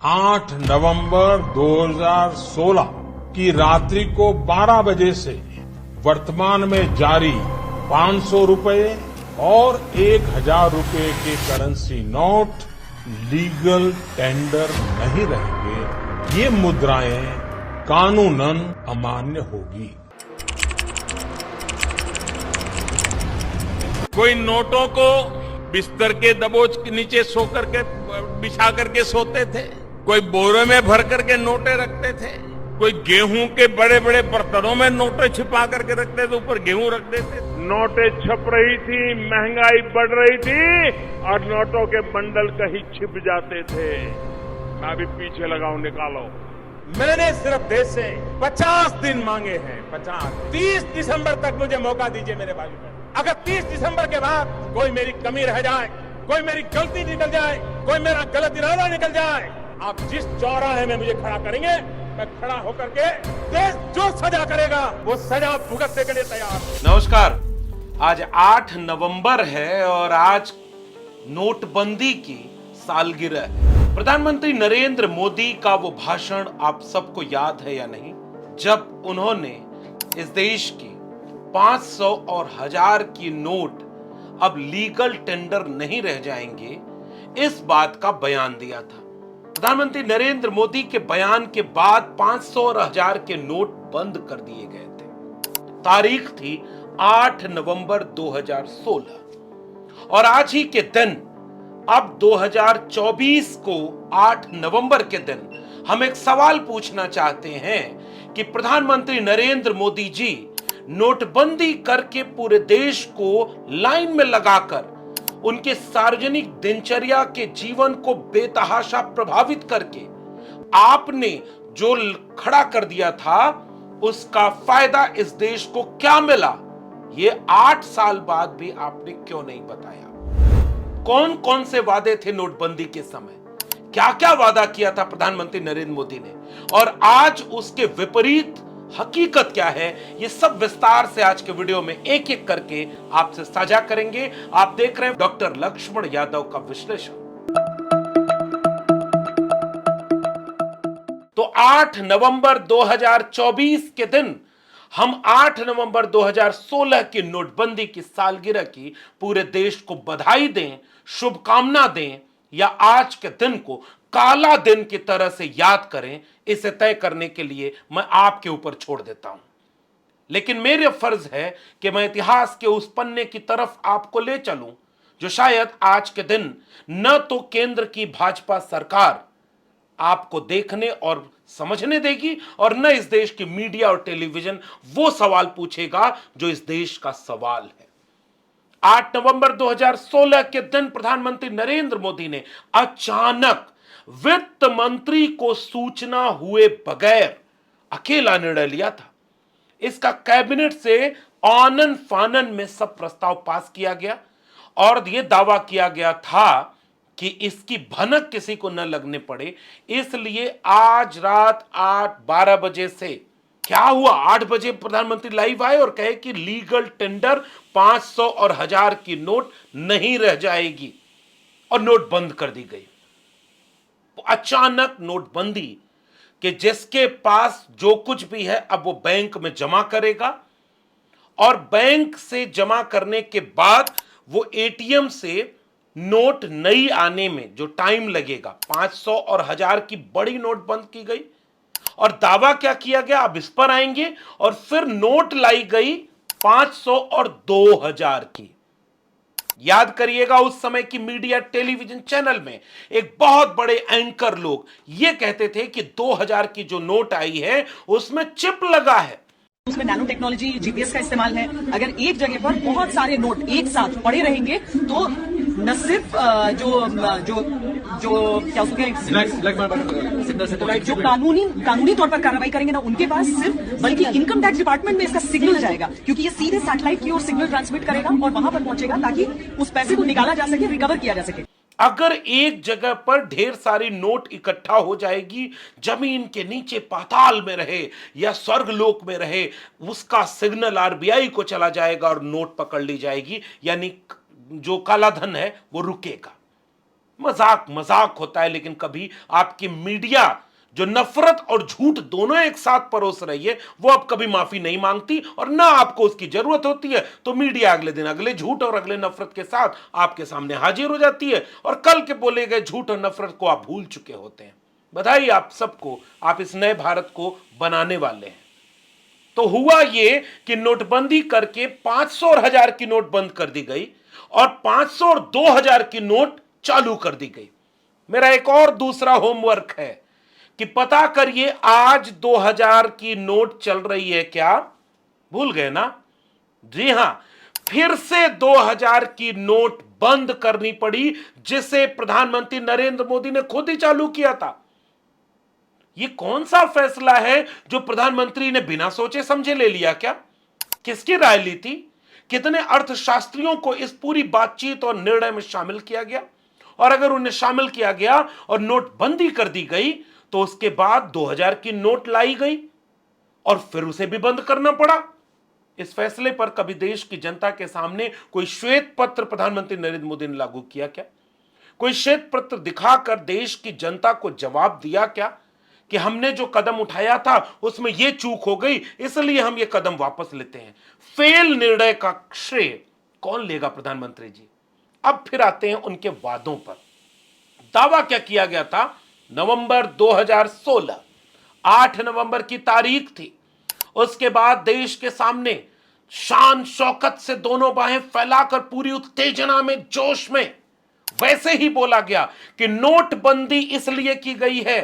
8 नवंबर 2016 की रात्रि को 12 बजे से वर्तमान में जारी 500 रुपए और 1000 रुपए के करेंसी नोट लीगल टेंडर नहीं रहेंगे। ये मुद्राएं कानूनन अमान्य होगी। कोई नोटों को बिस्तर के दबोच के नीचे सो करके बिछा करके सोते थे, कोई बोरे में भर करके नोटें रखते थे, कोई गेहूं के बड़े बड़े बर्तनों में नोटें छिपा करके रखते थे, ऊपर गेहूं रख देते थे। नोटें छप रही थी, महंगाई बढ़ रही थी और नोटों के बंडल कहीं छिप जाते थे। मैं भी पीछे लगाऊं, निकालो। मैंने सिर्फ देश से 50 दिन मांगे हैं, 50। 30 दिसंबर तक मुझे मौका दीजिए मेरे भाई बहन। अगर 30 दिसंबर के बाद कोई मेरी कमी रह जाए, कोई मेरी गलती निकल जाए, कोई मेरा गलत इरादा निकल जाए, आप जिस चौराहे में मुझे खड़ा करेंगे, मैं खड़ा होकर के देश जो सजा करेगा वो सजा भुगतने के लिए तैयार। नमस्कार, आज 8 नवंबर है और आज नोटबंदी की सालगिरह है। प्रधानमंत्री नरेंद्र मोदी का वो भाषण आप सबको याद है या नहीं, जब उन्होंने इस देश की 500 और 1000 की नोट अब लीगल टेंडर नहीं रह जाएंगे, इस बात का बयान दिया था। प्रधानमंत्री नरेंद्र मोदी के बयान के बाद 500 और 1000 के नोट बंद कर दिए गए थे। तारीख थी 8 नवंबर 2016 और आज ही के दिन, अब 2024 को 8 नवंबर के दिन हम एक सवाल पूछना चाहते हैं कि प्रधानमंत्री नरेंद्र मोदी जी नोटबंदी करके पूरे देश को लाइन में लगाकर उनके सार्वजनिक दिनचर्या के जीवन को बेतहाशा प्रभावित करके आपने जो खड़ा कर दिया था, उसका फायदा इस देश को क्या मिला, ये 8 साल बाद भी आपने क्यों नहीं बताया? कौन कौन से वादे थे नोटबंदी के समय, क्या क्या वादा किया था प्रधानमंत्री नरेंद्र मोदी ने, और आज उसके विपरीत हकीकत क्या है, ये सब विस्तार से आज के वीडियो में एक एक करके आपसे साझा करेंगे। आप देख रहे हैं डॉक्टर लक्ष्मण यादव का विश्लेषण। तो 8 नवंबर 2024 के दिन हम 8 नवंबर 2016 की नोटबंदी की सालगिरह की पूरे देश को बधाई दें, शुभकामना दें, या आज के दिन को काला दिन की तरह से याद करें, इसे तय करने के लिए मैं आपके ऊपर छोड़ देता हूं। लेकिन मेरे फर्ज है कि मैं इतिहास के उस पन्ने की तरफ आपको ले चलूं जो शायद आज के दिन न तो केंद्र की भाजपा सरकार आपको देखने और समझने देगी, और न इस देश की मीडिया और टेलीविजन वो सवाल पूछेगा जो इस देश का सवाल है। 8 नवंबर 2016 के दिन प्रधानमंत्री नरेंद्र मोदी ने अचानक वित्त मंत्री को सूचना हुए बगैर अकेला निर्णय लिया था। इसका कैबिनेट से आनन फानन में सब प्रस्ताव पास किया गया और यह दावा किया गया था कि इसकी भनक किसी को न लगने पड़े, इसलिए आज रात 8-12 बजे से क्या हुआ, 8 बजे प्रधानमंत्री लाइव आए और कहे कि लीगल टेंडर 500 और 1000 की नोट नहीं रह जाएगी, और नोट बंद कर दी गई। अचानक नोटबंदी कि जिसके पास जो कुछ भी है अब वो बैंक में जमा करेगा, और बैंक से जमा करने के बाद वो एटीएम से नोट नई आने में जो टाइम लगेगा, 500 और 1000 की बड़ी नोट बंद की गई। और दावा क्या किया गया, अब इस पर आएंगे। और फिर नोट लाई गई 500 और 2000 की। याद करिएगा, उस समय की मीडिया टेलीविजन चैनल में एक बहुत बड़े एंकर लोग ये कहते थे कि 2000 की जो नोट आई है उसमें चिप लगा है, उसमें नैनो टेक्नोलॉजी, जीपीएस का इस्तेमाल है। अगर एक जगह पर बहुत सारे नोट एक साथ पड़े रहेंगे तो न सिर्फ जो क्या उसके जो कानूनी तौर पर कार्रवाई करेंगे ना उनके पास सिर्फ, बल्कि इनकम टैक्स डिपार्टमेंट में इसका सिग्नल जाएगा, क्योंकि ये सीधे सैटेलाइट की ओर सिग्नल ट्रांसमिट करेगा और वहां पर पहुंचेगा ताकि उस पैसे को निकाला जा सके, रिकवर किया जा सके। अगर एक जगह पर ढेर सारी नोट इकट्ठा हो जाएगी, जमीन के नीचे पाताल में रहे या स्वर्गलोक में रहे, उसका सिग्नल आरबीआई को चला जाएगा और नोट पकड़ ली जाएगी, यानी जो काला धन है वो रुकेगा। मजाक मजाक होता है, लेकिन कभी आपकी मीडिया जो नफरत और झूठ दोनों एक साथ परोस रही है, वो अब कभी माफी नहीं मांगती और ना आपको उसकी जरूरत होती है, तो मीडिया अगले दिन अगले झूठ और अगले नफरत के साथ आपके सामने हाजिर हो जाती है और कल के बोले गए झूठ और नफरत को आप भूल चुके होते हैं। बधाई आप सबको, आप इस नए भारत को बनाने वाले हैं। तो हुआ ये कि नोटबंदी करके 500 और 1000 की नोट बंद कर दी गई और 500 और 2000 की नोट चालू कर दी गई। मेरा एक और दूसरा होमवर्क है कि पता करिए आज 2000 की नोट चल रही है क्या? भूल गए ना? जी हां, फिर से 2000 की नोट बंद करनी पड़ी, जिसे प्रधानमंत्री नरेंद्र मोदी ने खुद ही चालू किया था। यह कौन सा फैसला है जो प्रधानमंत्री ने बिना सोचे समझे ले लिया क्या? किसकी राय ली थी? कितने अर्थशास्त्रियों को इस पूरी बातचीत और निर्णय में शामिल किया गया? और अगर उन्हें शामिल किया गया और नोटबंदी कर दी गई तो उसके बाद 2000 की नोट लाई गई और फिर उसे भी बंद करना पड़ा। इस फैसले पर कभी देश की जनता के सामने कोई श्वेत पत्र प्रधानमंत्री नरेंद्र मोदी ने लागू किया क्या? कोई श्वेत पत्र दिखाकर देश की जनता को जवाब दिया क्या कि हमने जो कदम उठाया था उसमें यह चूक हो गई, इसलिए हम ये कदम वापस लेते हैं? फेल निर्णय का श्रेय कौन लेगा प्रधानमंत्री जी? अब फिर आते हैं उनके वादों पर। दावा क्या किया गया था? नवंबर 2016, 8 नवंबर की तारीख थी। उसके बाद देश के सामने शान शौकत से दोनों बाहें फैलाकर पूरी उत्तेजना में, जोश में वैसे ही बोला गया कि नोटबंदी इसलिए की गई है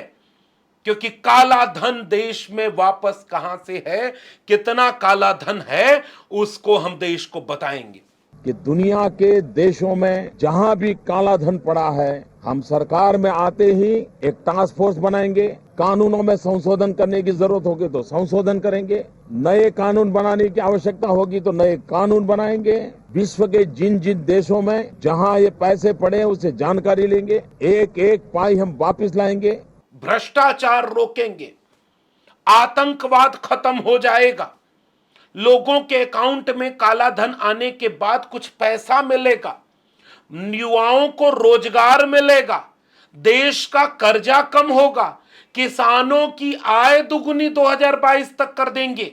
क्योंकि काला धन देश में वापस कहां से है, कितना काला धन है, उसको हम देश को बताएंगे। कि दुनिया के देशों में जहां भी काला धन पड़ा है, हम सरकार में आते ही एक टास्क फोर्स बनाएंगे। कानूनों में संशोधन करने की जरूरत होगी तो संशोधन करेंगे, नए कानून बनाने की आवश्यकता होगी तो नए कानून बनाएंगे। विश्व के जिन जिन देशों में जहां ये पैसे पड़े हैं उससे जानकारी लेंगे, एक एक पाई हम वापस लाएंगे। भ्रष्टाचार रोकेंगे, आतंकवाद खत्म हो जाएगा, लोगों के अकाउंट में काला धन आने के बाद कुछ पैसा मिलेगा, युवाओं को रोजगार मिलेगा, देश का कर्जा कम होगा, किसानों की आय दुगुनी 2022 तक कर देंगे,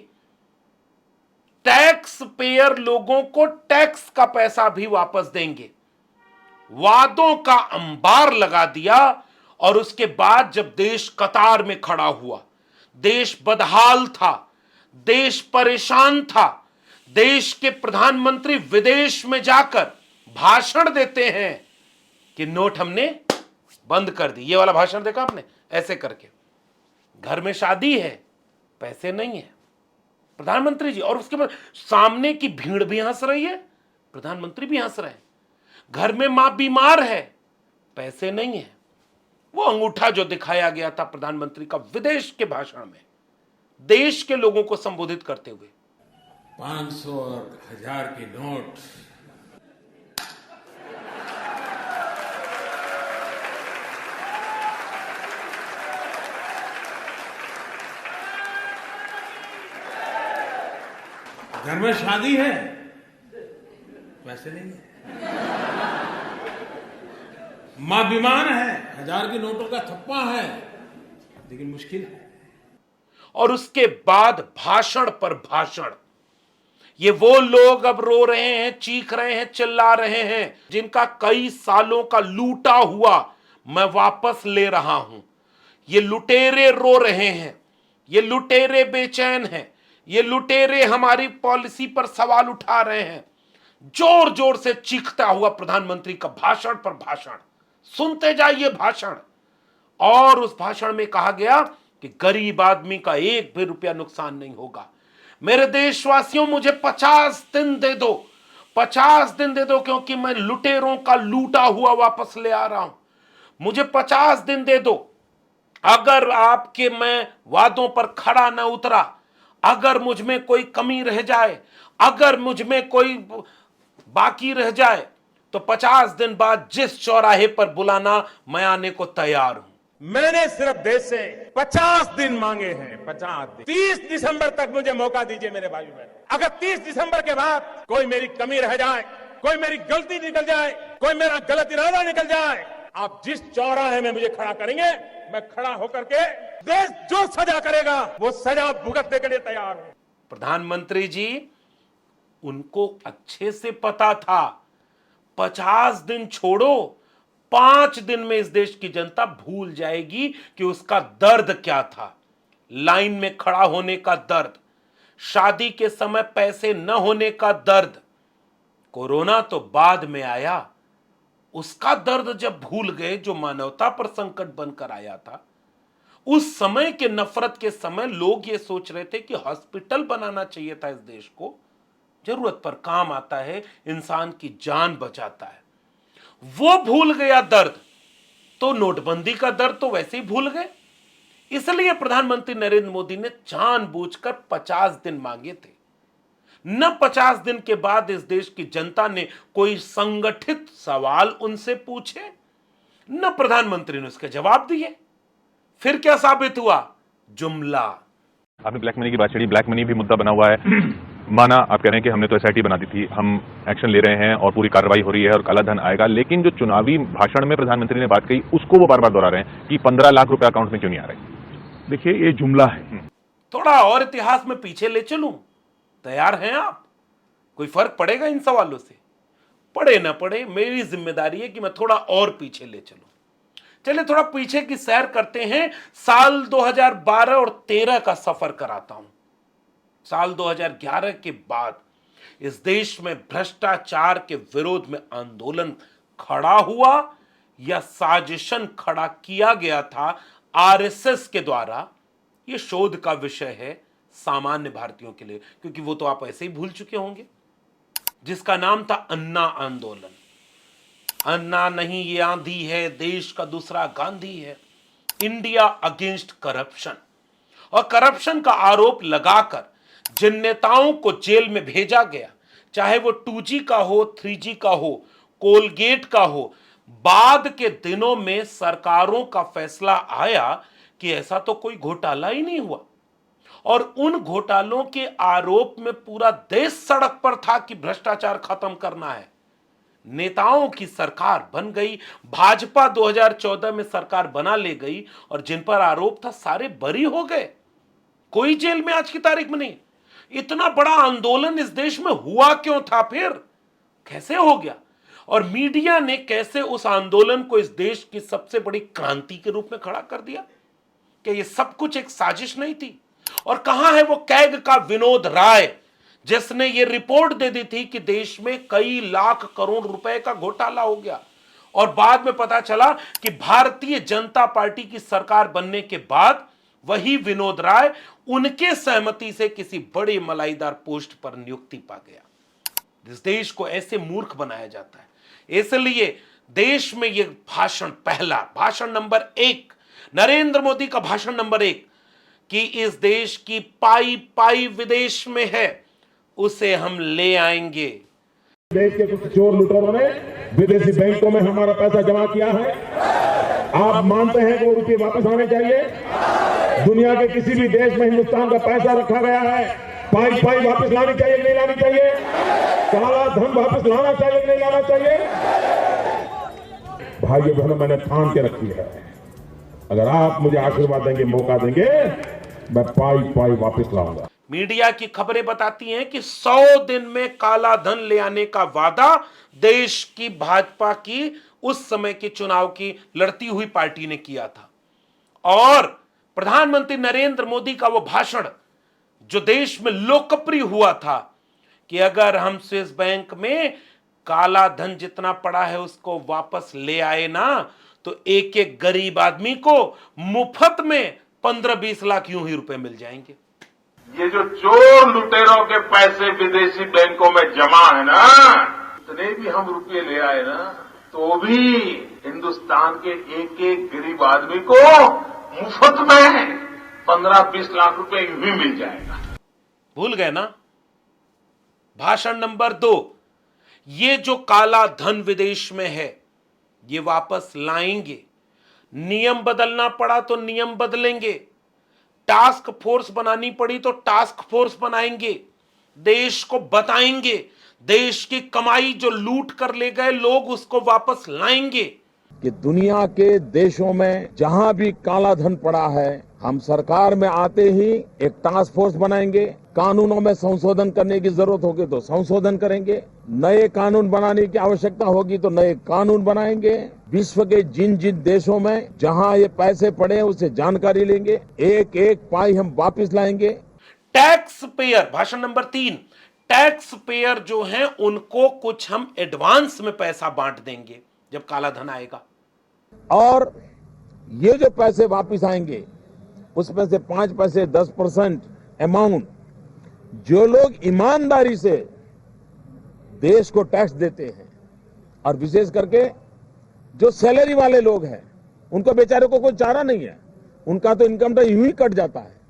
टैक्स पेयर लोगों को टैक्स का पैसा भी वापस देंगे। वादों का अंबार लगा दिया और उसके बाद जब देश कतार में खड़ा हुआ, देश बदहाल था, देश परेशान था, देश के प्रधानमंत्री विदेश में जाकर भाषण देते हैं कि नोट हमने बंद कर दी। ये वाला भाषण देखा आपने? ऐसे करके घर में शादी है, पैसे नहीं है प्रधानमंत्री जी, और उसके बाद सामने की भीड़ भी हंस रही है, प्रधानमंत्री भी हंस रहे हैं। घर में मां बीमार है, पैसे नहीं है। वो अंगूठा जो दिखाया गया था प्रधानमंत्री का विदेश के भाषण में, देश के लोगों को संबोधित करते हुए, 500 और 1000 की नोट घर में शादी है, पैसे नहीं है, मां बीमार है, 1000 की नोटों का थप्पा है, लेकिन मुश्किल है। और उसके बाद भाषण पर भाषण। ये वो लोग अब रो रहे हैं, चीख रहे हैं, चिल्ला रहे हैं, जिनका कई सालों का लूटा हुआ मैं वापस ले रहा हूं। ये लुटेरे रो रहे हैं, ये लुटेरे बेचैन हैं, ये लुटेरे हमारी पॉलिसी पर सवाल उठा रहे हैं। जोर जोर से चीखता हुआ प्रधानमंत्री का भाषण पर भाषण, सुनते जाइए भाषण। और उस भाषण में कहा गया कि गरीब आदमी का एक भी रुपया नुकसान नहीं होगा। मेरे देशवासियों, मुझे 50 दिन दे दो, 50 दिन दे दो, क्योंकि मैं लुटेरों का लूटा हुआ वापस ले आ रहा हूं। मुझे 50 दिन दे दो। अगर आपके मैं वादों पर खड़ा न उतरा, अगर मुझ में कोई कमी रह जाए, अगर मुझ में कोई बाकी रह जाए, तो 50 दिन बाद जिस चौराहे पर बुलाना, मैं आने को तैयार हूं। मैंने सिर्फ देश से 50 दिन मांगे हैं, 50 दिन। 30 दिसंबर तक मुझे मौका दीजिए मेरे भाई बहन। अगर 30 दिसंबर के बाद कोई मेरी कमी रह जाए, कोई मेरी गलती निकल जाए, कोई मेरा गलत इरादा निकल जाए, आप जिस चौराहे में मुझे खड़ा करेंगे, मैं खड़ा होकर के देश जो सजा करेगा वो सजा भुगतने के लिए तैयार हूं। प्रधानमंत्री जी, उनको अच्छे से पता था 50 दिन छोड़ो, 5 दिन में इस देश की जनता भूल जाएगी कि उसका दर्द क्या था। लाइन में खड़ा होने का दर्द, शादी के समय पैसे न होने का दर्द, कोरोना तो बाद में आया, उसका दर्द जब भूल गए, जो मानवता पर संकट बनकर आया था। उस समय के नफरत के समय लोग ये सोच रहे थे कि हॉस्पिटल बनाना चाहिए था इस देश को, जरूरत पर काम आता है, इंसान की जान बचाता है। वो भूल गया दर्द, तो नोटबंदी का दर्द तो वैसे ही भूल गए। इसलिए प्रधानमंत्री नरेंद्र मोदी ने जानबूझकर 50 दिन मांगे थे। न 50 दिन के बाद इस देश की जनता ने कोई संगठित सवाल उनसे पूछे, न प्रधानमंत्री ने उसके जवाब दिए। फिर क्या साबित हुआ? जुमला। आपने ब्लैक मनी की बात छेड़ी, ब्लैक मनी भी मुद्दा बना हुआ है। माना आप कह रहे हैं कि हमने तो एसआईटी बना दी थी, हम एक्शन ले रहे हैं और पूरी कार्रवाई हो रही है और काला धन आएगा, लेकिन जो चुनावी भाषण में प्रधानमंत्री ने बात कही उसको वो बार बार दोहरा रहे हैं कि 15 लाख रुपए अकाउंट में क्यों नहीं आ रहे। देखिए, ये जुमला है। थोड़ा और इतिहास में पीछे ले चलूं, तैयार हैं आप? कोई फर्क पड़ेगा इन सवालों से? पड़े ना पड़े, मेरी जिम्मेदारी है कि मैं थोड़ा और पीछे ले चलूं। चलिए थोड़ा पीछे की सैर करते हैं। साल 2012 और 13 का सफर कराता हूं। साल 2011 के बाद इस देश में भ्रष्टाचार के विरोध में आंदोलन खड़ा हुआ या साजिशन खड़ा किया गया था आरएसएस के द्वारा, यह शोध का विषय है सामान्य भारतीयों के लिए, क्योंकि वो तो आप ऐसे ही भूल चुके होंगे, जिसका नाम था अन्ना आंदोलन। अन्ना नहीं, ये आंधी है, देश का दूसरा गांधी है। India against corruption. और करप्शन का आरोप लगाकर जिन नेताओं को जेल में भेजा गया, चाहे वो 2G का हो, 3G का हो, कोलगेट का हो, बाद के दिनों में सरकारों का फैसला आया कि ऐसा तो कोई घोटाला ही नहीं हुआ, और उन घोटालों के आरोप में पूरा देश सड़क पर था कि भ्रष्टाचार खत्म करना है। नेताओं की सरकार बन गई, भाजपा 2014 में सरकार बना ले गई, और जिन पर आरोप था सारे बरी हो गए, कोई जेल में आज की तारीख में नहीं। इतना बड़ा आंदोलन इस देश में हुआ क्यों था? फिर कैसे हो गया? और मीडिया ने कैसे उस आंदोलन को इस देश की सबसे बड़ी क्रांति के रूप में खड़ा कर दिया कि ये सब कुछ एक साजिश नहीं थी? और कहां है वो कैग का विनोद राय, जिसने ये रिपोर्ट दे दी थी कि देश में कई लाख करोड़ रुपए का घोटाला हो गया, और बाद में पता चला कि भारतीय जनता पार्टी की सरकार बनने के बाद वही विनोद राय उनके सहमति से किसी बड़े मलाईदार पोस्ट पर नियुक्ति पा गया। इस देश को ऐसे मूर्ख बनाया जाता है। इसलिए देश में यह भाषण, पहला भाषण नंबर 1, नरेंद्र मोदी का भाषण नंबर 1, कि इस देश की पाई पाई विदेश में है, उसे हम ले आएंगे। देश के कुछ चोर लुटेरों ने विदेशी बैंकों में हमारा पैसा जमा किया है। आप मानते हैं कि वो रुपये वापस आने चाहिए? दुनिया के किसी भी देश में हिंदुस्तान का पैसा रखा गया है, पाई पाई वापस लानी चाहिए नहीं लानी चाहिए? काला धन वापस लाना चाहिए नहीं लाना चाहिए? भाइयों बहनों, मैंने ठान के रखी है, अगर आप मुझे आशीर्वाद देंगे, मौका देंगे, मैं पाई पाई वापस लाऊंगा। मीडिया की खबरें बताती हैं कि 100 दिन में काला धन ले आने का वादा देश की भाजपा की उस समय के चुनाव की लड़ती हुई पार्टी ने किया था। और प्रधानमंत्री नरेंद्र मोदी का वो भाषण जो देश में लोकप्रिय हुआ था कि अगर हम स्विस बैंक में काला धन जितना पड़ा है उसको वापस ले आए ना, तो एक एक गरीब आदमी को मुफ्त में 15-20 लाख यूं ही रुपए मिल जाएंगे। ये जो चोर लुटेरों के पैसे विदेशी बैंकों में जमा है ना, इतने भी हम रुपये ले आए ना, तो भी हिंदुस्तान के एक एक गरीब आदमी को मुफ्त में 15-20 लाख रुपए यूं ही मिल जाएगा। भूल गए ना? भाषण नंबर 2, ये जो काला धन विदेश में है ये वापस लाएंगे। नियम बदलना पड़ा तो नियम बदलेंगे, टास्क फोर्स बनानी पड़ी तो टास्क फोर्स बनाएंगे, देश को बताएंगे, देश की कमाई जो लूट कर ले गए लोग उसको वापस लाएंगे। कि दुनिया के देशों में जहां भी काला धन पड़ा है, हम सरकार में आते ही एक टास्क फोर्स बनाएंगे। कानूनों में संशोधन करने की जरूरत होगी तो संशोधन करेंगे, नए कानून बनाने की आवश्यकता होगी तो नए कानून बनाएंगे। विश्व के जिन जिन देशों में जहां ये पैसे पड़े हैं उससे जानकारी लेंगे, एक एक पाई हम वापस लाएंगे। टैक्स पेयर, भाषण नंबर 3, टैक्स पेयर जो हैं उनको कुछ हम एडवांस में पैसा बांट देंगे जब काला धन आएगा। और ये जो पैसे वापस आएंगे उसमें से 5 पैसे 10% अमाउंट जो लोग ईमानदारी से देश को टैक्स देते हैं और विशेष करके जो सैलरी वाले लोग हैं उनको बेचारे को कोई चारा नहीं है, उनका तो इनकम टैक्स यूं ही कट जाता है,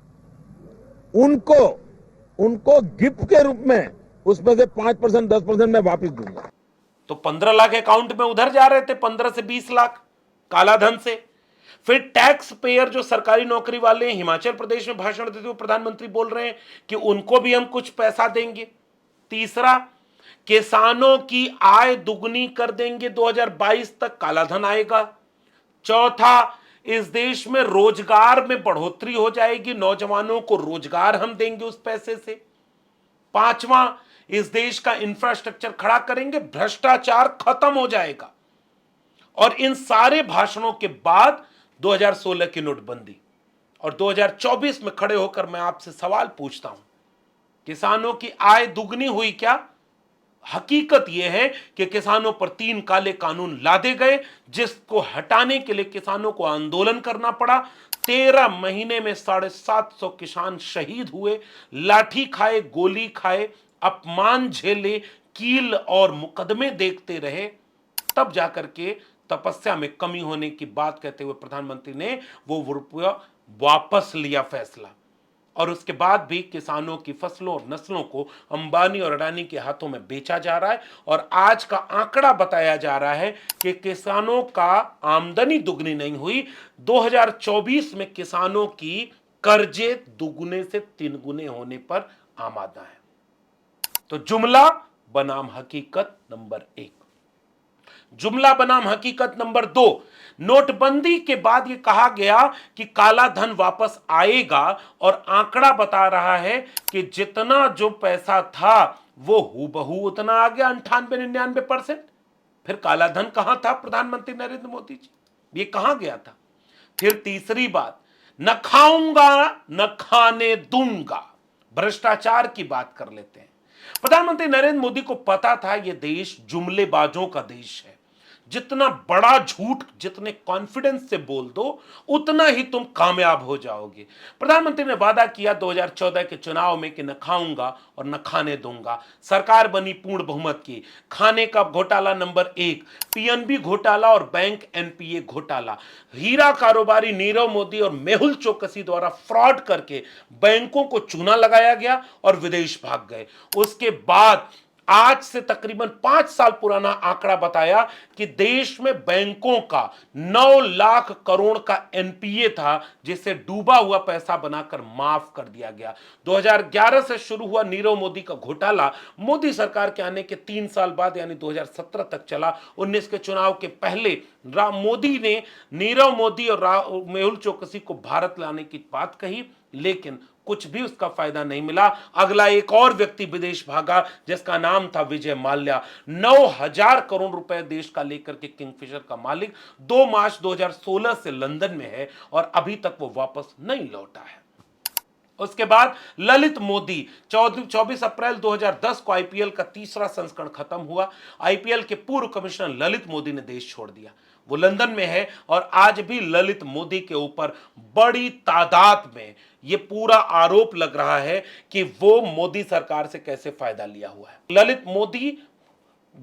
उनको गिफ्ट के रूप में उसमें से 5% 10% मैं वापस दूंगा। तो 15 लाख अकाउंट में उधर जा रहे थे, 15 से 20 लाख काला धन से। फिर टैक्स पेयर जो सरकारी नौकरी वाले हैं, हिमाचल प्रदेश में भाषण देते हुए प्रधानमंत्री बोल रहे हैं कि उनको भी हम कुछ पैसा देंगे। तीसरा, किसानों की आय दुगनी कर देंगे, 2022 तक काला धन आएगा। चौथा, इस देश में रोजगार में बढ़ोतरी हो जाएगी, नौजवानों को रोजगार हम देंगे उस पैसे से। पांचवा, इस देश का इंफ्रास्ट्रक्चर खड़ा करेंगे, भ्रष्टाचार खत्म हो जाएगा। और इन सारे भाषणों के बाद 2016 की नोटबंदी और 2024 में खड़े होकर मैं आपसे सवाल पूछता हूं, किसानों की आय दुगनी हुई क्या? हकीकत यह है कि किसानों पर 3 काले कानून लादे गए, जिसको हटाने के लिए किसानों को आंदोलन करना पड़ा। 13 महीने में 750 किसान शहीद हुए, लाठी खाए, गोली खाए, अपमान झेले, कील और मुकदमे देखते रहे। तब जाकर के तपस्या में कमी होने की बात कहते हुए प्रधानमंत्री ने वो रुपया वापस लिया फैसला। और उसके बाद भी किसानों की फसलों और नस्लों को अंबानी और अडानी के हाथों में बेचा जा रहा है। और आज का आंकड़ा बताया जा रहा है कि किसानों का आमदनी दुगनी नहीं हुई, 2024 में किसानों की कर्जे दुगने से 3 गुने होने पर आमादा है। तो जुमला बनाम हकीकत नंबर 1। जुमला बनाम हकीकत नंबर 2, नोटबंदी के बाद यह कहा गया कि काला धन वापस आएगा और आंकड़ा बता रहा है कि जितना जो पैसा था वो हूबहू उतना आ गया, 98-99%। फिर काला धन कहां था प्रधानमंत्री नरेंद्र मोदी जी, ये कहां गया था? फिर तीसरी बात, न खाऊंगा न खाने दूंगा, भ्रष्टाचार की बात कर लेते हैं। प्रधानमंत्री नरेंद्र मोदी को पता था यह देश जुमलेबाजों का देश है, जितना बड़ा झूठ जितने कॉन्फिडेंस से बोल दो उतना ही तुम कामयाब हो जाओगे। प्रधानमंत्री ने वादा किया 2014 के चुनाव में कि न खाऊंगा और न खाने दूंगा। सरकार बनी पूर्ण बहुमत की। खाने का घोटाला नंबर 1, पीएनबी घोटाला और बैंक एनपीए घोटाला। हीरा कारोबारी नीरव मोदी और मेहुल चोकसी द्वारा फ्रॉड करके बैंकों को चूना लगाया गया और विदेश भाग गए। उसके बाद आज से तकरीबन 5 साल पुराना आंकड़ा बताया कि देश में बैंकों का 9 लाख करोड़ का एनपीए था, जिसे डूबा हुआ पैसा बनाकर माफ कर दिया गया। 2011 से शुरू हुआ नीरव मोदी का घोटाला मोदी सरकार के आने के 3 साल बाद यानी 2017 तक चला। 19 के चुनाव के पहले मोदी ने नीरव मोदी और मेहुल चोकसी को भारत लाने की बात कही, लेकिन कुछ भी उसका फायदा नहीं मिला। अगला एक और व्यक्ति विदेश भागा जिसका नाम था विजय माल्या। 9,000 करोड़ रुपए देश का लेकर के किंगफिशर का मालिक 2 मार्च 2016 से लंदन में है और अभी तक वो वापस नहीं लौटा है। उसके बाद ललित मोदी, 24 अप्रैल 2010 को आईपीएल का तीसरा संस्करण खत्म हुआ। आईपीएल के पूर्व कमिश्नर ललित मोदी ने देश छोड़ दिया। वो लंदन में है और आज भी ललित मोदी के ऊपर बड़ी तादाद में ये पूरा आरोप लग रहा है कि वो मोदी सरकार से कैसे फायदा लिया हुआ है। ललित मोदी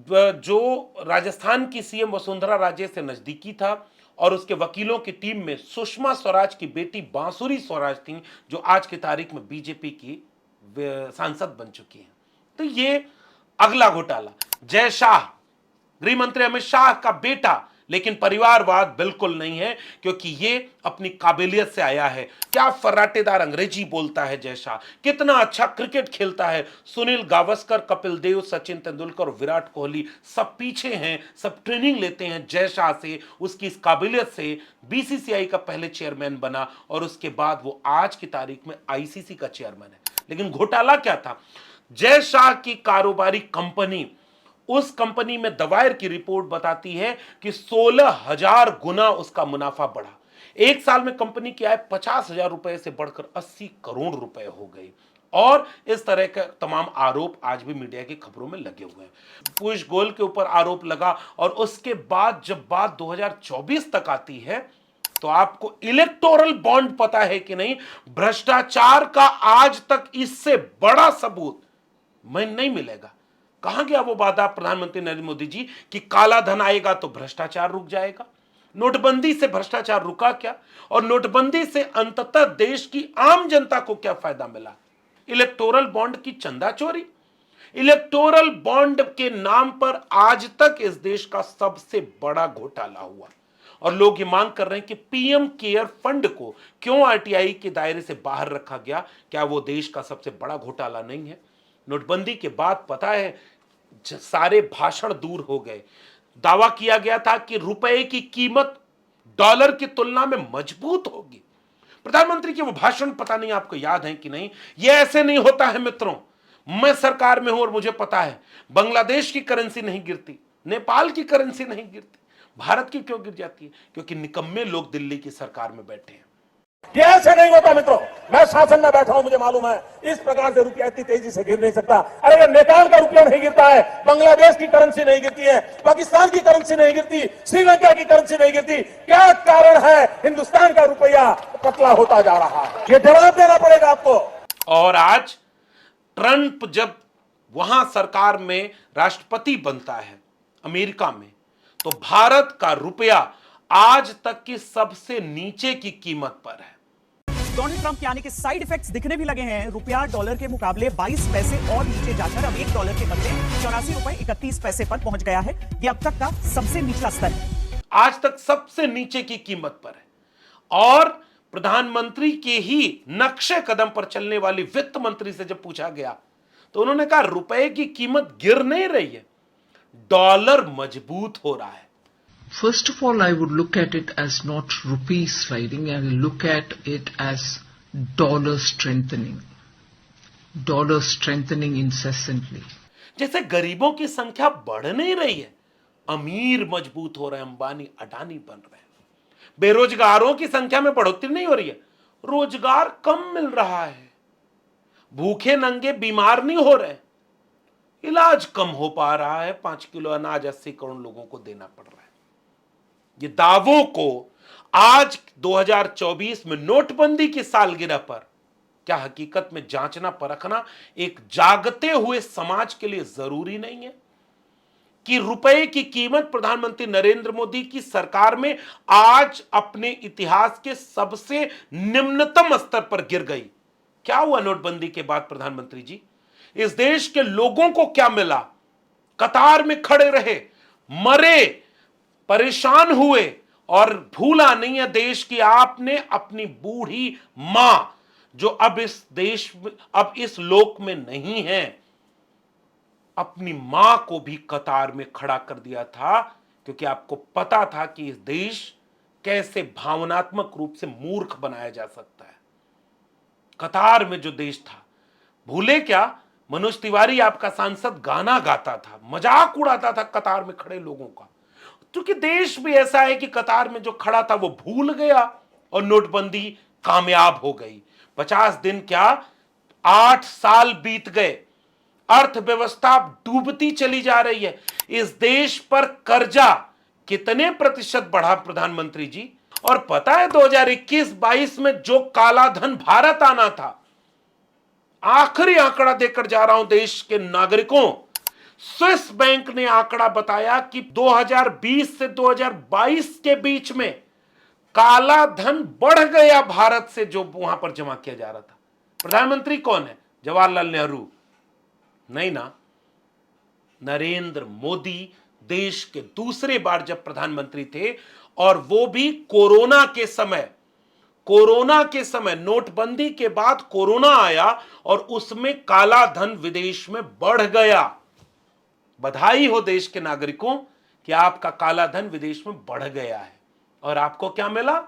जो राजस्थान की सीएम वसुंधरा राजे से नजदीकी था और उसके वकीलों की टीम में सुषमा स्वराज की बेटी बांसुरी स्वराज थी, जो आज की तारीख में बीजेपी की सांसद बन चुकी हैं। तो ये अगला घोटाला। जय शाह, गृह मंत्री अमित शाह का बेटा लेकिन परिवारवाद बिल्कुल नहीं है, क्योंकि ये अपनी काबिलियत से आया है। क्या फर्राटेदार अंग्रेजी बोलता है जय शाह, कितना अच्छा क्रिकेट खेलता है। सुनील गावस्कर, कपिल देव, सचिन तेंदुलकर और विराट कोहली सब पीछे हैं, सब ट्रेनिंग लेते हैं जय शाह से, उसकी इस काबिलियत से। बीसीसीआई का पहले चेयरमैन बना और उसके बाद वो आज की तारीख में आईसीसी का चेयरमैन है। लेकिन घोटाला क्या था? जय शाह की कारोबारी कंपनी, उस कंपनी में दवायर की रिपोर्ट बताती है कि 16,000 गुना उसका मुनाफा बढ़ा। एक साल में कंपनी की आय 50,000 रुपए से बढ़कर 80 करोड़ रुपए हो गई। और इस तरह के तमाम आरोप आज भी मीडिया की खबरों में लगे हुए हैं। पीयूष गोयल के ऊपर आरोप लगा और उसके बाद जब बात 2024 तक आती है तो आपको इलेक्टोरल बॉन्ड पता है कि नहीं? भ्रष्टाचार का आज तक इससे बड़ा सबूत मैं नहीं मिलेगा। कहां गया वो वादा प्रधानमंत्री नरेंद्र मोदी जी कि काला धन आएगा तो भ्रष्टाचार रुक जाएगा? नोटबंदी से भ्रष्टाचार रुका क्या? और नोटबंदी से अंततः देश की आम जनता को क्या फायदा मिला? इलेक्टोरल बॉन्ड की चंदा चोरी। इलेक्टोरल बॉन्ड के नाम पर आज तक इस देश का सबसे बड़ा घोटाला हुआ और लोग ये मांग कर रहे हैं कि पीएम केयर फंड को क्यों आरटीआई के दायरे से बाहर रखा गया? क्या वो देश का सबसे बड़ा घोटाला नहीं है? नोटबंदी के बाद पता है सारे भाषण दूर हो गए। दावा किया गया था कि रुपए की कीमत डॉलर की तुलना में मजबूत होगी। प्रधानमंत्री के वो भाषण पता नहीं आपको याद है कि नहीं? ये ऐसे नहीं होता है मित्रों। मैं सरकार में हूं और मुझे पता है बांग्लादेश की करेंसी नहीं गिरती, नेपाल की करेंसी नहीं गिरती, भारत की क्यों गिर जाती है? क्योंकि निकम्मे लोग दिल्ली की सरकार में बैठे हैं। ये ऐसे नहीं होता मित्रों। मैं शासन में बैठा हूं, मुझे मालूम है इस प्रकार से रुपया इतनी तेजी से गिर नहीं सकता। अरे अगर नेपाल का रुपया नहीं गिरता है, बांग्लादेश की करेंसी नहीं गिरती है, पाकिस्तान की करेंसी नहीं गिरती, श्रीलंका की करेंसी नहीं गिरती, क्या कारण है हिंदुस्तान का रुपया पतला होता जा रहा है? ये जवाब देना पड़ेगा आपको। और आज ट्रंप जब वहां सरकार में राष्ट्रपति बनता है अमेरिका में, तो भारत का रुपया आज तक की सबसे नीचे की कीमत पर है। डोनाल्ड ट्रंप के आने के साइड इफेक्ट्स दिखने भी लगे हैं। रुपया डॉलर के मुकाबले 22 पैसे और नीचे जाकर अब $1 के बदले 84 रुपए 31 पैसे पर पहुंच गया है। यह अब तक का सबसे निचला स्तर है। आज तक सबसे नीचे की कीमत पर है। और प्रधानमंत्री के ही नक्शे कदम पर चलने वाली वित्त मंत्री से जब पूछा गया तो उन्होंने कहा रुपए की कीमत गिर नहीं रही है, डॉलर मजबूत हो रहा है। First of all, I would look at it as not rupee sliding. I will look at it as dollar strengthening. Dollar strengthening incessantly. जैसे गरीबों की संख्या बढ़ नहीं रही है, अमीर मजबूत हो रहे हैं, अंबानी अडानी बन रहे हैं। बेरोजगारों की संख्या में बढ़ोतरी नहीं हो रही है, रोजगार कम मिल रहा है। भूखे नंगे बीमार नहीं हो रहे, इलाज कम हो पा रहा है। 5 किलो अनाज 80 करोड़ लोगों को देना पड़ रहा है। ये दावों को आज 2024 में नोटबंदी की सालगिरह पर क्या हकीकत में जांचना परखना एक जागते हुए समाज के लिए जरूरी नहीं है कि रुपए की कीमत प्रधानमंत्री नरेंद्र मोदी की सरकार में आज अपने इतिहास के सबसे निम्नतम स्तर पर गिर गई? क्या हुआ नोटबंदी के बाद प्रधानमंत्री जी? इस देश के लोगों को क्या मिला? कतार में खड़े रहे, मरे, परेशान हुए और भूला नहीं है देश की आपने अपनी बूढ़ी मां जो अब इस देश में, अब इस लोक में नहीं है, अपनी मां को भी कतार में खड़ा कर दिया था, क्योंकि आपको पता था कि इस देश कैसे भावनात्मक रूप से मूर्ख बनाया जा सकता है। कतार में जो देश था, भूले क्या? मनोज तिवारी आपका सांसद गाना गाता था, मजाक उड़ाता था कतार में खड़े लोगों का, क्योंकि देश भी ऐसा है कि कतार में जो खड़ा था वो भूल गया और नोटबंदी कामयाब हो गई। 50 दिन क्या 8 साल बीत गए, अर्थव्यवस्था डूबती चली जा रही है। इस देश पर कर्जा कितने प्रतिशत बढ़ा प्रधानमंत्री जी? और पता है 2021-22 में जो काला धन भारत आना था, आखिरी आंकड़ा देकर जा रहा हूं देश के नागरिकों, स्विस बैंक ने आंकड़ा बताया कि 2020 से 2022 के बीच में काला धन बढ़ गया भारत से जो वहां पर जमा किया जा रहा था। प्रधानमंत्री कौन है? जवाहरलाल नेहरू नहीं ना, नरेंद्र मोदी देश के दूसरे बार जब प्रधानमंत्री थे, और वो भी कोरोना के समय। कोरोना के समय, नोटबंदी के बाद कोरोना आया और उसमें काला धन विदेश में बढ़ गया। बधाई हो देश के नागरिकों कि आपका काला धन विदेश में बढ़ गया है। और आपको क्या मिला?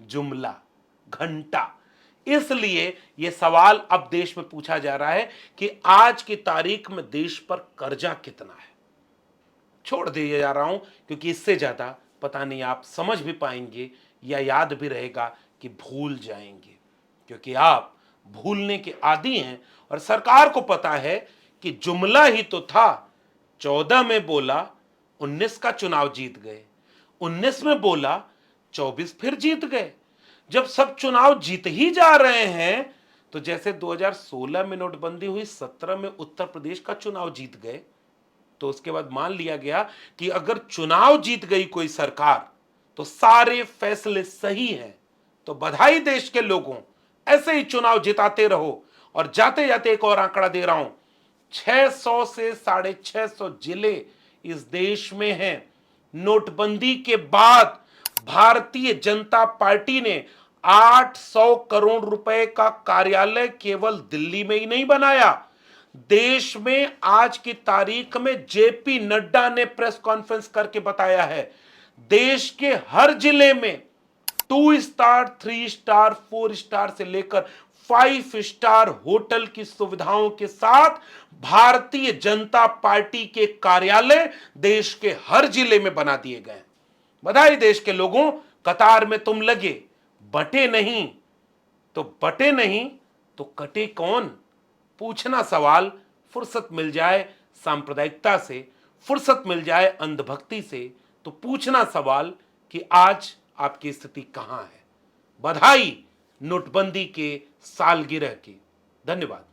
जुमला, घंटा। इसलिए यह सवाल अब देश में पूछा जा रहा है कि आज की तारीख में देश पर कर्जा कितना है। छोड़ दिया जा रहा हूं क्योंकि इससे ज्यादा पता नहीं आप समझ भी पाएंगे या याद भी रहेगा कि भूल जाएंगे, क्योंकि आप भूलने के आदी हैं। और सरकार को पता है कि जुमला ही तो था। 14 में बोला 19 का चुनाव जीत गए, 19 में बोला 24 फिर जीत गए। जब सब चुनाव जीत ही जा रहे हैं तो जैसे 2016 में नोटबंदी हुई, 17 में उत्तर प्रदेश का चुनाव जीत गए, तो उसके बाद मान लिया गया कि अगर चुनाव जीत गई कोई सरकार तो सारे फैसले सही हैं। तो बधाई देश के लोगों, ऐसे ही चुनाव जिताते रहो। और जाते जाते एक और आंकड़ा दे रहा हूं, 600 से 650 जिले इस देश में हैं। नोटबंदी के बाद भारतीय जनता पार्टी ने 800 करोड़ रुपए का कार्यालय केवल दिल्ली में ही नहीं बनाया। देश में आज की तारीख में जेपी नड्डा ने प्रेस कॉन्फ्रेंस करके बताया है, देश के हर जिले में 2 स्टार, 3 स्टार, 4 स्टार से लेकर 5 स्टार होटल की सुविधाओं के साथ भारतीय जनता पार्टी के कार्यालय देश के हर जिले में बना दिए गए। बधाई देश के लोगों, कतार में तुम लगे, बटे नहीं तो कटे कौन? पूछना सवाल, फुर्सत मिल जाए सांप्रदायिकता से, फुर्सत मिल जाए अंधभक्ति से, तो पूछना सवाल कि आज आपकी स्थिति कहां है। बधाई नोटबंदी के सालगिरह की। धन्यवाद।